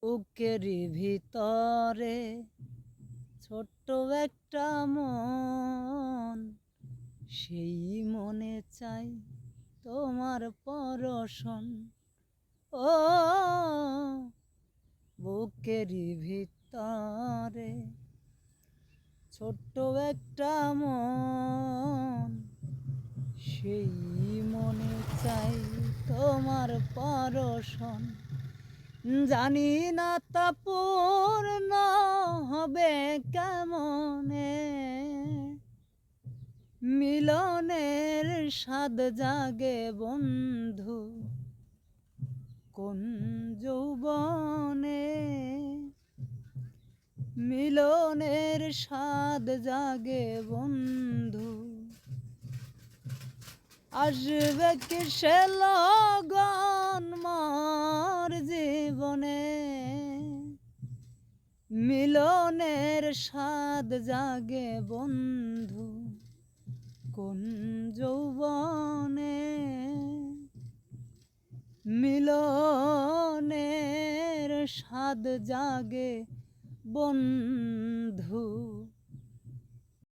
বুকের ভিতরে ছোট্ট একটা মন, সেই মনে চাই তোমার পরশন। ও বুকের ভিতরে ছোট্ট একটা মন, সেই মনে চাই তোমার পরশন। জানি না তা পূর্ণ হবে কেমনে, মিলনের স্বাদ জাগে বন্ধু কোন যৌবনে, মিলনের স্বাদ জাগে বন্ধু আসবে কি সে লগন মোর জীবনে, মিলনের স্বাদ জাগে বন্ধু কোন যৌবনে, মিলনের স্বাদ জাগে বন্ধু।